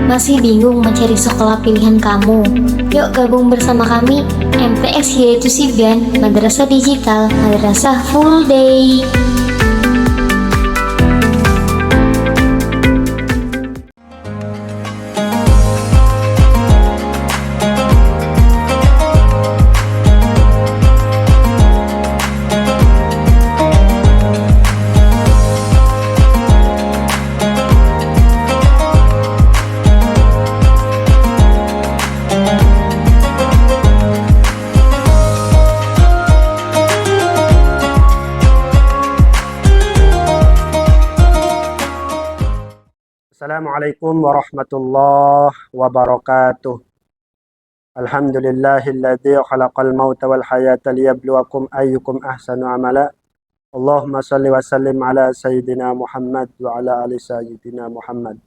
Masih bingung mencari sekolah pilihan kamu? Yuk gabung bersama kami, MTS yaitu Siban, Madrasah Digital, Madrasah Full Day. Assalamualaikum warahmatullahi wabarakatuh. Alhamdulillahilladzi khalaqal mauta wal hayata liyabluwakum ayyukum ahsanu amala. Allahumma salli wa sallim ala sayyidina Muhammad wa ala ali sayyidina Muhammad.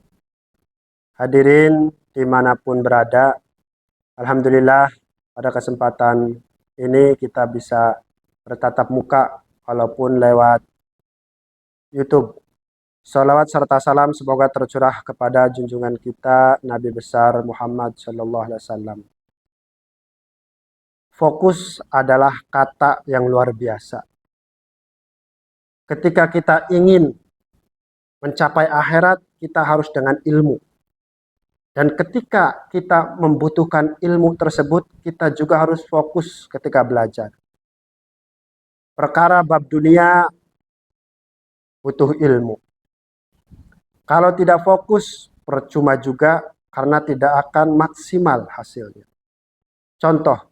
Hadirin dimanapun berada, Alhamdulillah pada kesempatan ini kita bisa bertatap muka walaupun lewat YouTube. Salawat serta salam semoga tercurah kepada junjungan kita Nabi besar Muhammad Sallallahu Alaihi Wasallam. Fokus adalah kata yang luar biasa. Ketika kita ingin mencapai akhirat, kita harus dengan ilmu. Dan ketika kita membutuhkan ilmu tersebut, kita juga harus fokus ketika belajar. Perkara bab dunia butuh ilmu. Kalau tidak fokus, percuma juga karena tidak akan maksimal hasilnya. Contoh,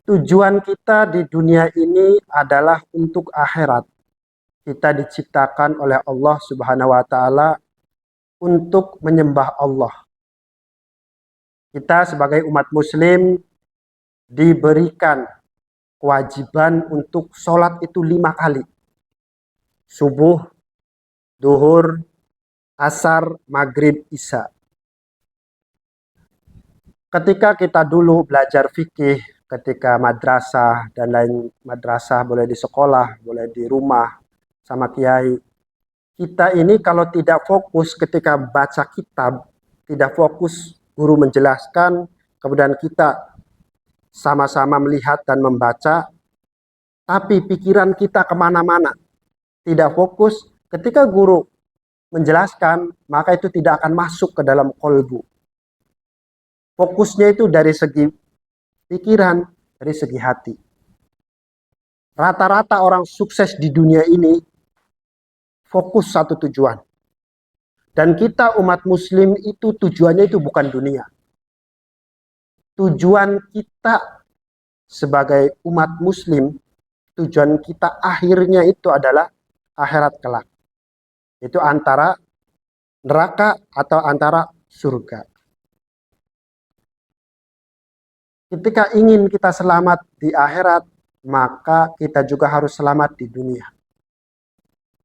tujuan kita di dunia ini adalah untuk akhirat. Kita diciptakan oleh Allah Subhanahu wa Ta'ala untuk menyembah Allah. Kita sebagai umat Muslim diberikan kewajiban untuk sholat itu 5 kali. Subuh, duhur, asar, maghrib, isya. Ketika kita dulu belajar fikih, ketika madrasah dan lain madrasah, boleh di sekolah, boleh di rumah, sama kiai. Kita ini kalau tidak fokus ketika baca kitab, tidak fokus guru menjelaskan, kemudian kita sama-sama melihat dan membaca, tapi pikiran kita kemana-mana, tidak fokus, ketika guru menjelaskan, maka itu tidak akan masuk ke dalam kolbu. Fokusnya itu dari segi pikiran, dari segi hati. Rata-rata orang sukses di dunia ini fokus satu tujuan. Dan kita umat muslim itu tujuannya itu bukan dunia. Tujuan kita sebagai umat muslim, tujuan kita akhirnya itu adalah akhirat kelak. Itu antara neraka atau antara surga. Ketika ingin kita selamat di akhirat, maka kita juga harus selamat di dunia.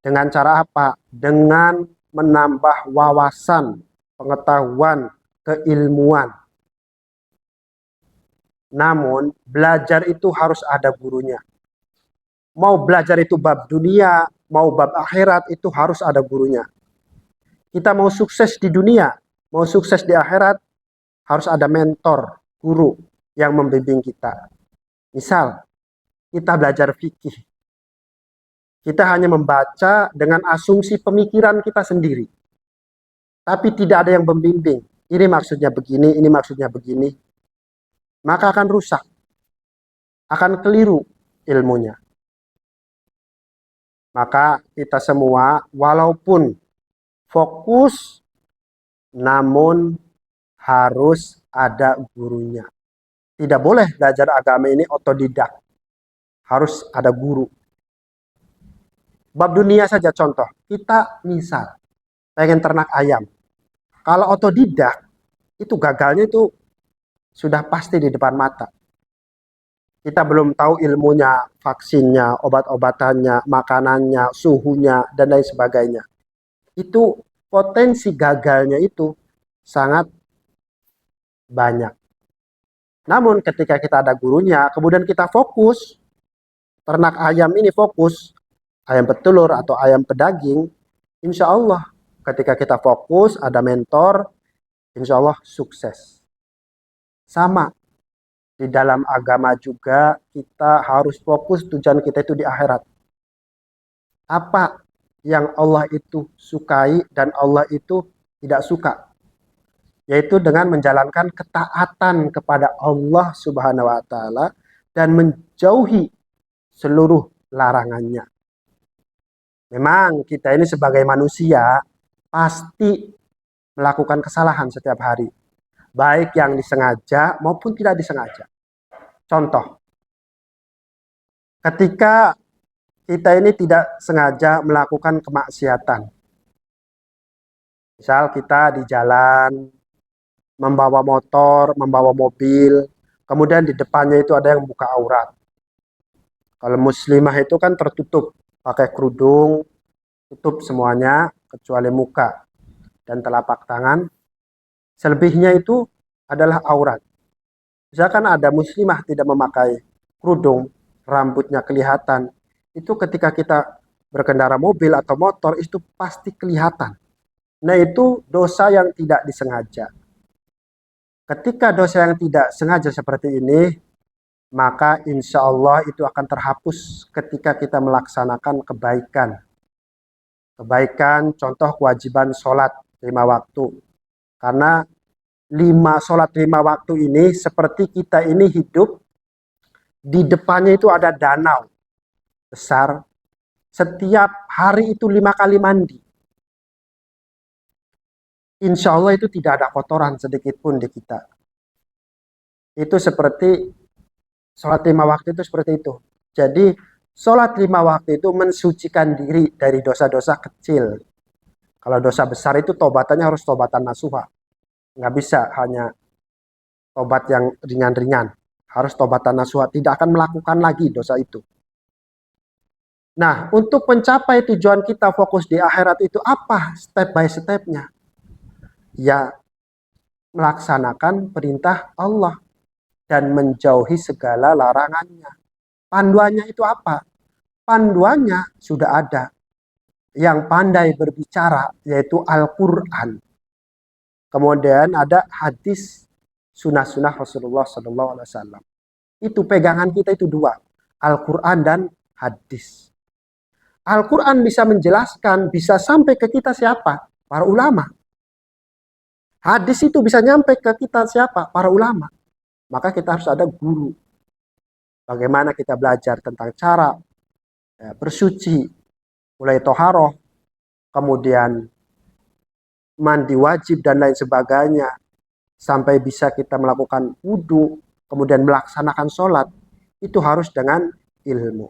Dengan cara apa? Dengan menambah wawasan, pengetahuan, keilmuan. Namun, belajar itu harus ada gurunya. Mau belajar itu bab dunia, mau bab akhirat, itu harus ada gurunya. Kita mau sukses di dunia, mau sukses di akhirat, harus ada mentor, guru yang membimbing kita. Misal, kita belajar fikih. Kita hanya membaca dengan asumsi pemikiran kita sendiri. Tapi tidak ada yang membimbing. Ini maksudnya begini, ini maksudnya begini. Maka akan rusak. Akan keliru ilmunya. Maka kita semua walaupun fokus, namun harus ada gurunya. Tidak boleh belajar agama ini otodidak. Harus ada guru. Bab dunia saja contoh. Kita misal pengen ternak ayam. Kalau otodidak, itu gagalnya itu sudah pasti di depan mata. Kita belum tahu ilmunya, vaksinnya, obat-obatannya, makanannya, suhunya, dan lain sebagainya. Itu potensi gagalnya itu sangat banyak. Namun ketika kita ada gurunya, kemudian kita fokus, ternak ayam ini fokus, ayam petelur atau ayam pedaging, insya Allah ketika kita fokus, ada mentor, insya Allah sukses. Sama, di dalam agama juga kita harus fokus tujuan kita itu di akhirat. Apa yang Allah itu sukai dan Allah itu tidak suka, yaitu dengan menjalankan ketaatan kepada Allah Subhanahu wa taala dan menjauhi seluruh larangannya. Memang kita ini sebagai manusia pasti melakukan kesalahan setiap hari, baik yang disengaja maupun tidak disengaja. Contoh, ketika kita ini tidak sengaja melakukan kemaksiatan, misal kita di jalan membawa motor, membawa mobil, kemudian di depannya itu ada yang buka aurat. Kalau muslimah itu kan tertutup, pakai kerudung, tutup semuanya kecuali muka dan telapak tangan. Selebihnya itu adalah aurat. Misalkan ada muslimah tidak memakai kerudung, rambutnya kelihatan, itu ketika kita berkendara mobil atau motor itu pasti kelihatan. Nah, itu dosa yang tidak disengaja. Ketika dosa yang tidak sengaja seperti ini, maka insya Allah itu akan terhapus ketika kita melaksanakan kebaikan. Kebaikan, contoh kewajiban sholat 5 waktu. Karena 5 sholat 5 waktu ini seperti kita ini hidup, di depannya itu ada danau besar. Setiap hari itu 5 kali mandi. Insya Allah itu tidak ada kotoran sedikit pun di kita. Itu seperti sholat 5 waktu itu seperti itu. Jadi sholat 5 waktu itu mensucikan diri dari dosa-dosa kecil. Kalau dosa besar itu tobatannya harus tobatan nasuha. Nggak bisa hanya tobat yang ringan-ringan. Harus tobatan nasuha. Tidak akan melakukan lagi dosa itu. Nah, untuk mencapai tujuan kita fokus di akhirat itu apa step by stepnya? Ya, melaksanakan perintah Allah dan menjauhi segala larangannya. Panduannya itu apa? Panduannya sudah ada. Yang pandai berbicara yaitu Al-Quran. Kemudian ada hadis sunnah-sunnah Rasulullah SAW. Itu pegangan kita itu dua. Al-Quran dan hadis. Al-Quran bisa menjelaskan, bisa sampai ke kita siapa? Para ulama. Hadis itu bisa nyampe ke kita siapa? Para ulama. Maka kita harus ada guru. Bagaimana kita belajar tentang cara bersuci, mulai toharoh, kemudian mandi wajib dan lain sebagainya, sampai bisa kita melakukan wudhu, kemudian melaksanakan sholat, itu harus dengan ilmu.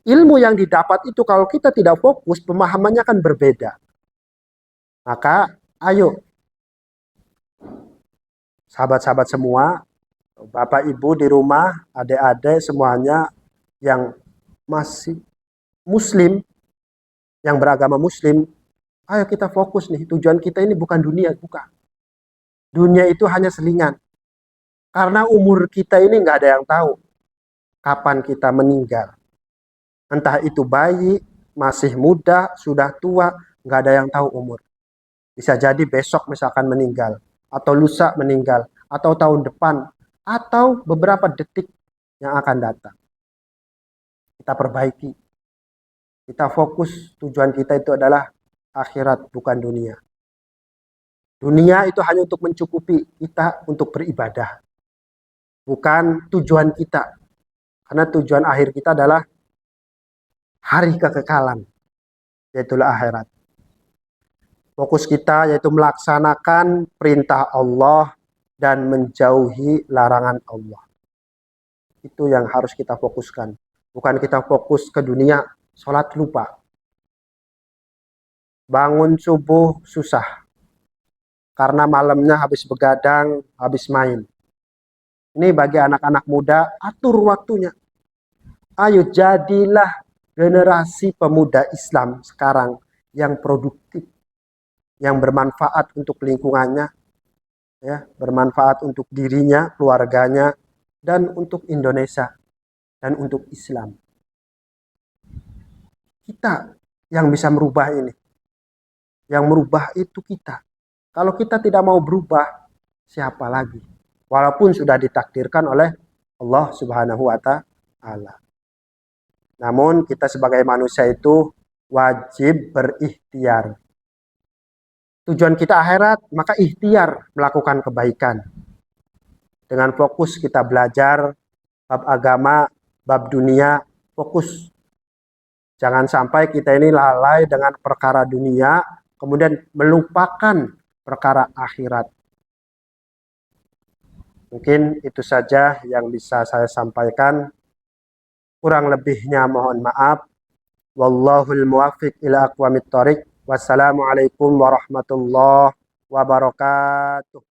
Ilmu yang didapat itu kalau kita tidak fokus, pemahamannya akan berbeda. Maka ayo, sahabat-sahabat semua, bapak ibu di rumah, adik-adik semuanya yang masih muslim, yang beragama muslim, ayo kita fokus nih, tujuan kita ini bukan dunia, bukan. Dunia itu hanya selingan. Karena umur kita ini nggak ada yang tahu kapan kita meninggal. Entah itu bayi, masih muda, sudah tua, nggak ada yang tahu umur. Bisa jadi besok misalkan meninggal, atau lusa meninggal, atau tahun depan, atau beberapa detik yang akan datang. Kita perbaiki. Kita fokus, tujuan kita itu adalah akhirat, bukan dunia. Dunia itu hanya untuk mencukupi kita untuk beribadah. Bukan tujuan kita. Karena tujuan akhir kita adalah hari kekekalan, yaitu akhirat. Fokus kita yaitu melaksanakan perintah Allah dan menjauhi larangan Allah. Itu yang harus kita fokuskan. Bukan kita fokus ke dunia, sholat lupa. Bangun subuh susah. Karena malamnya habis begadang, habis main. Ini bagi anak-anak muda, atur waktunya. Ayo jadilah generasi pemuda Islam sekarang yang produktif, yang bermanfaat untuk lingkungannya, ya, bermanfaat untuk dirinya, keluarganya, dan untuk Indonesia, dan untuk Islam. Kita yang bisa merubah ini. Yang merubah itu kita. Kalau kita tidak mau berubah, siapa lagi? Walaupun sudah ditakdirkan oleh Allah Subhanahu wa Ta'ala. Namun kita sebagai manusia itu wajib berikhtiar. Tujuan kita akhirat, maka ikhtiar melakukan kebaikan. Dengan fokus kita belajar bab agama, bab dunia, fokus. Jangan sampai kita ini lalai dengan perkara dunia, kemudian melupakan perkara akhirat. Mungkin itu saja yang bisa saya sampaikan. Kurang lebihnya mohon maaf. Wallahul muwaffiq ila aqwamit thoriq. Wassalamualaikum warahmatullahi wabarakatuh.